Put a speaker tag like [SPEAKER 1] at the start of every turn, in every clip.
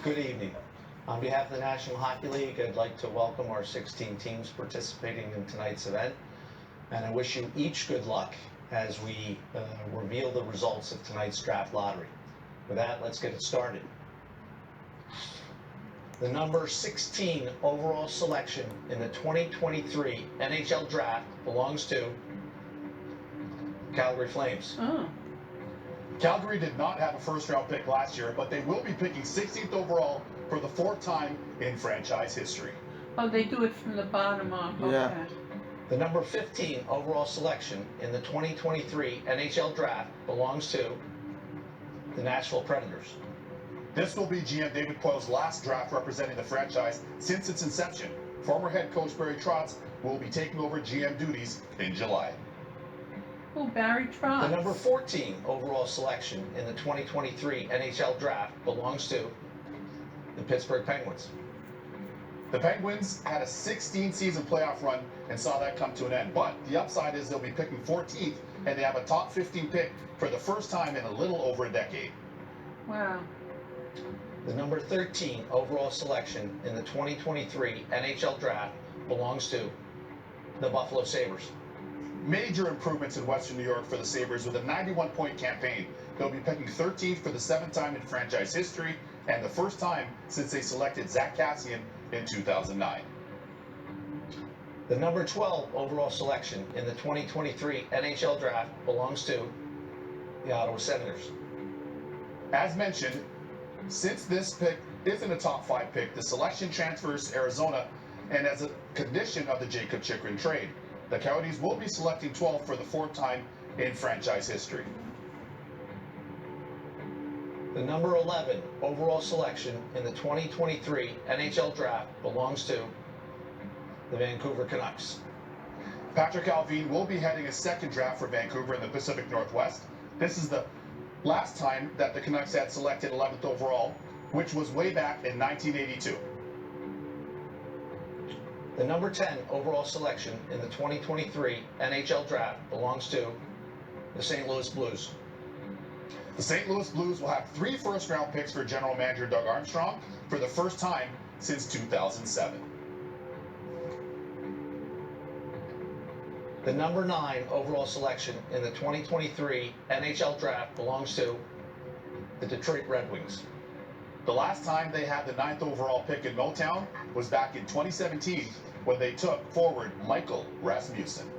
[SPEAKER 1] Good evening. On behalf of the National Hockey League, I'd like to welcome our 16 teams participating in tonight's event, and I wish you each good luck as we reveal the results of tonight's draft lottery. With that, let's get it started. The number 16 overall selection in the 2023 NHL Draft belongs to Calgary Flames.
[SPEAKER 2] Oh.
[SPEAKER 3] Calgary did not have a first-round pick last year, but they will be picking 16th overall for the fourth time in franchise history.
[SPEAKER 2] Oh, they do it from the bottom up. Okay.
[SPEAKER 4] Yeah.
[SPEAKER 1] The number 15 overall selection in the 2023 NHL Draft belongs to the Nashville Predators.
[SPEAKER 3] This will be GM David Poile's last draft representing the franchise since its inception. Former head coach Barry Trotz will be taking over GM duties in July.
[SPEAKER 2] Oh, Barry Trotz.
[SPEAKER 1] The number 14 overall selection in the 2023 NHL Draft belongs to the Pittsburgh Penguins.
[SPEAKER 3] The Penguins had a 16-season playoff run and saw that come to an end, but the upside is they'll be picking 14th, and they have a top 15 pick for the first time in a little over a decade.
[SPEAKER 2] Wow.
[SPEAKER 1] The number 13 overall selection in the 2023 NHL Draft belongs to the Buffalo Sabres.
[SPEAKER 3] Major improvements in Western New York for the Sabres with a 91-point campaign. They'll be picking 13th for the 7th time in franchise history and the first time since they selected Zach Kassian in 2009.
[SPEAKER 1] The number 12 overall selection in the 2023 NHL Draft belongs to the Ottawa Senators.
[SPEAKER 3] As mentioned, since this pick isn't a top 5 pick, the selection transfers to Arizona, and as a condition of the Jacob Chychrun trade, the Coyotes will be selecting 12th for the 4th time in franchise history.
[SPEAKER 1] The number 11 overall selection in the 2023 NHL Draft belongs to the Vancouver Canucks.
[SPEAKER 3] Patrick Allvin will be heading a second draft for Vancouver in the Pacific Northwest. This is the last time that the Canucks had selected 11th overall, which was way back in 1982.
[SPEAKER 1] The number 10 overall selection in the 2023 NHL Draft belongs to the St. Louis Blues.
[SPEAKER 3] The St. Louis Blues will have 3 first-round picks for general manager Doug Armstrong for the first time since 2007.
[SPEAKER 1] The number 9 overall selection in the 2023 NHL Draft belongs to the Detroit Red Wings.
[SPEAKER 3] The last time they had the 9th overall pick in Motown was back in 2017 when they took forward Michael Rasmussen.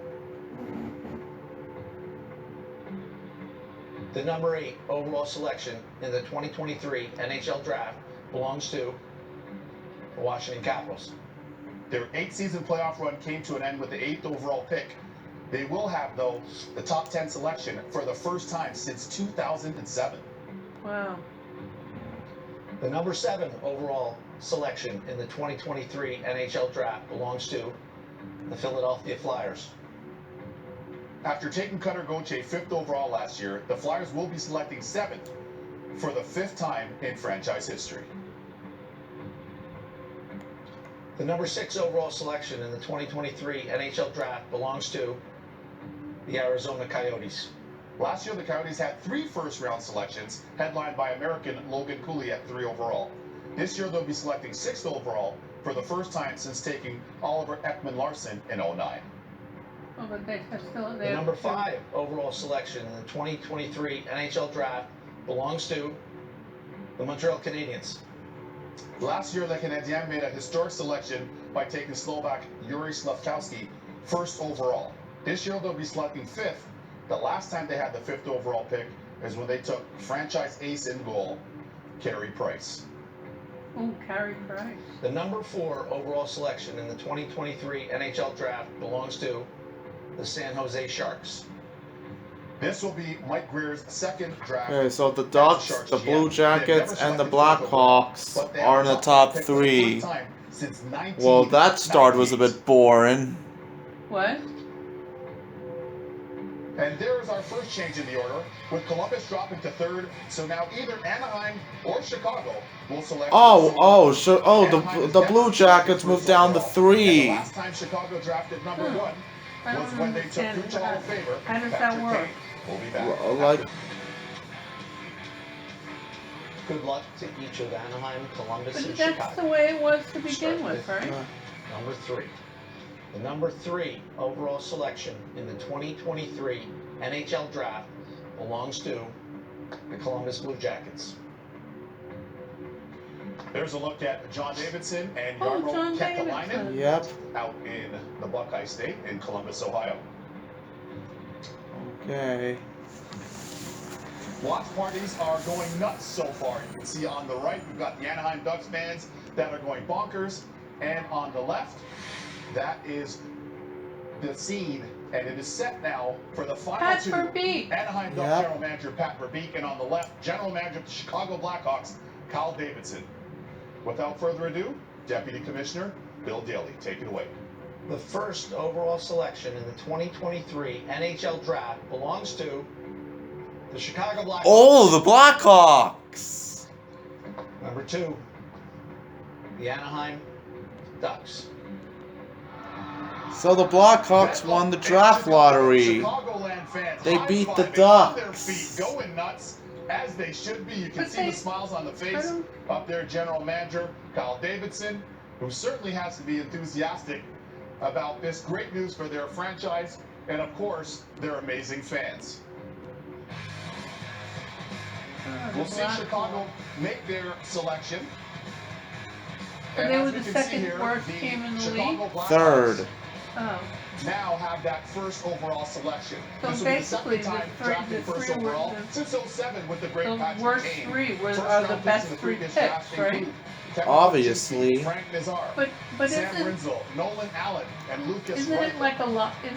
[SPEAKER 1] The number 8 overall selection in the 2023 NHL Draft belongs to the Washington Capitals.
[SPEAKER 3] Their 8-season playoff run came to an end with the 8th overall pick. They will have, though, the top 10 selection for the first time since 2007.
[SPEAKER 2] Wow.
[SPEAKER 1] The number 7 overall selection in the 2023 NHL Draft belongs to the Philadelphia Flyers.
[SPEAKER 3] After taking Connor Bedard 5th overall last year, the Flyers will be selecting 7th for the 5th time in franchise history.
[SPEAKER 1] The number 6 overall selection in the 2023 NHL Draft belongs to the Arizona Coyotes.
[SPEAKER 3] Last year, the Coyotes had 3 first-round selections, headlined by American Logan Cooley at 3 overall. This year, they'll be selecting 6th overall for the first time since taking Oliver Ekman-Larsson in 2009.
[SPEAKER 2] Oh, but they are still
[SPEAKER 1] The
[SPEAKER 2] there.
[SPEAKER 1] number 5 overall selection in the 2023 NHL Draft belongs to the Montreal Canadiens.
[SPEAKER 3] Last year, the Canadiens made a historic selection by taking Slovak Yuri Slafkowski 1st overall. This year, they'll be selecting 5th. The last time they had the 5th overall pick is when they took franchise ace in goal, Carey Price.
[SPEAKER 2] Oh, Carey Price.
[SPEAKER 1] The number 4 overall selection in the 2023 NHL Draft belongs to the San Jose Sharks.
[SPEAKER 3] This will be Mike Greer's 2nd draft.
[SPEAKER 4] Okay, so the Ducks,
[SPEAKER 3] Sharks
[SPEAKER 4] the
[SPEAKER 3] GM.
[SPEAKER 4] Blue
[SPEAKER 3] They've
[SPEAKER 4] Jackets,
[SPEAKER 3] never
[SPEAKER 4] and the
[SPEAKER 3] selected 4th overall,
[SPEAKER 4] Blackhawks
[SPEAKER 3] but they
[SPEAKER 4] are
[SPEAKER 3] have
[SPEAKER 4] in the
[SPEAKER 3] a
[SPEAKER 4] top
[SPEAKER 3] pick for the
[SPEAKER 4] 3.
[SPEAKER 3] first time since
[SPEAKER 4] Well, that start was a
[SPEAKER 3] 1998.
[SPEAKER 4] bit boring.
[SPEAKER 2] What?
[SPEAKER 3] And there is our first change in the order, with Columbus dropping to 3rd. So now either Anaheim or Chicago will select.
[SPEAKER 4] The Blue Jackets moved down to 3.
[SPEAKER 3] And the last time Chicago drafted number 1
[SPEAKER 2] I
[SPEAKER 3] was
[SPEAKER 2] don't
[SPEAKER 3] when they took
[SPEAKER 2] understand
[SPEAKER 3] Kucherov
[SPEAKER 2] how-
[SPEAKER 3] in favor.
[SPEAKER 2] how does that
[SPEAKER 3] Patrick
[SPEAKER 2] work?
[SPEAKER 3] Kane will be back.
[SPEAKER 4] Like,
[SPEAKER 1] good luck to each of Anaheim, Columbus, and
[SPEAKER 2] But that's
[SPEAKER 1] Chicago.
[SPEAKER 2] the way it was to
[SPEAKER 1] Start
[SPEAKER 2] begin with,
[SPEAKER 1] with-
[SPEAKER 2] right?
[SPEAKER 1] Number 3. The number 3 overall selection in the 2023 NHL Draft belongs to the Columbus Blue Jackets.
[SPEAKER 3] There's a look at John Davidson and
[SPEAKER 2] Oh,
[SPEAKER 3] Jarmo
[SPEAKER 2] John
[SPEAKER 3] Kekalainen
[SPEAKER 2] Davidson.
[SPEAKER 4] Yep.
[SPEAKER 3] out in the Buckeye State in Columbus, Ohio.
[SPEAKER 4] Okay.
[SPEAKER 3] Watch parties are going nuts so far. You can see on the right, we've got the Anaheim Ducks fans that are going bonkers. And on the left, that is the scene, and it is set now for the final
[SPEAKER 2] Pat
[SPEAKER 3] two.
[SPEAKER 2] Verbeek.
[SPEAKER 3] Anaheim Ducks
[SPEAKER 4] Yep.
[SPEAKER 3] General Manager Pat Verbeek, and on the left, General Manager of the Chicago Blackhawks, Kyle Davidson. Without further ado, Deputy Commissioner Bill Daly, take it away.
[SPEAKER 1] The first overall selection in the 2023 NHL Draft belongs to the Chicago Blackhawks.
[SPEAKER 4] Oh, the Blackhawks.
[SPEAKER 1] Number 2, the Anaheim Ducks.
[SPEAKER 4] So the Blackhawks won the draft lottery.
[SPEAKER 3] Chicagoland fans
[SPEAKER 4] They beat the
[SPEAKER 3] high-fiving on their
[SPEAKER 4] Ducks.
[SPEAKER 3] feet, going nuts as they should be. You can
[SPEAKER 2] But
[SPEAKER 3] see
[SPEAKER 2] they-
[SPEAKER 3] the smiles on the face of their general manager, Kyle Davidson, who certainly has to be enthusiastic about this great news for their franchise and, of course, their amazing fans. We'll see Chicago make their selection.
[SPEAKER 2] And they
[SPEAKER 3] as
[SPEAKER 2] were
[SPEAKER 3] we
[SPEAKER 2] the
[SPEAKER 3] can see
[SPEAKER 2] second
[SPEAKER 3] here,
[SPEAKER 2] worst team in the
[SPEAKER 3] Chicago
[SPEAKER 2] league?
[SPEAKER 3] Blackhawks
[SPEAKER 4] Third.
[SPEAKER 2] Oh.
[SPEAKER 3] now have that first overall selection.
[SPEAKER 2] So
[SPEAKER 3] This will be the
[SPEAKER 2] basically,
[SPEAKER 3] second time
[SPEAKER 2] the
[SPEAKER 3] drafting
[SPEAKER 2] three
[SPEAKER 3] first
[SPEAKER 2] were
[SPEAKER 3] overall
[SPEAKER 2] the-
[SPEAKER 3] since 07 with the great
[SPEAKER 2] The
[SPEAKER 3] Patrick
[SPEAKER 2] worst
[SPEAKER 3] Kane.
[SPEAKER 2] 3
[SPEAKER 3] First
[SPEAKER 2] are the
[SPEAKER 3] round picks
[SPEAKER 2] best
[SPEAKER 3] in the
[SPEAKER 2] 3
[SPEAKER 3] previous
[SPEAKER 2] picks,
[SPEAKER 3] draft
[SPEAKER 2] right?
[SPEAKER 3] include Kevin
[SPEAKER 4] Obviously.
[SPEAKER 3] Frank Nazar,
[SPEAKER 2] But
[SPEAKER 3] Sam
[SPEAKER 2] isn't
[SPEAKER 3] Rinzel, Nolan Allen, and Lucas
[SPEAKER 2] isn't it
[SPEAKER 3] Reichel.
[SPEAKER 2] like a lot? Isn't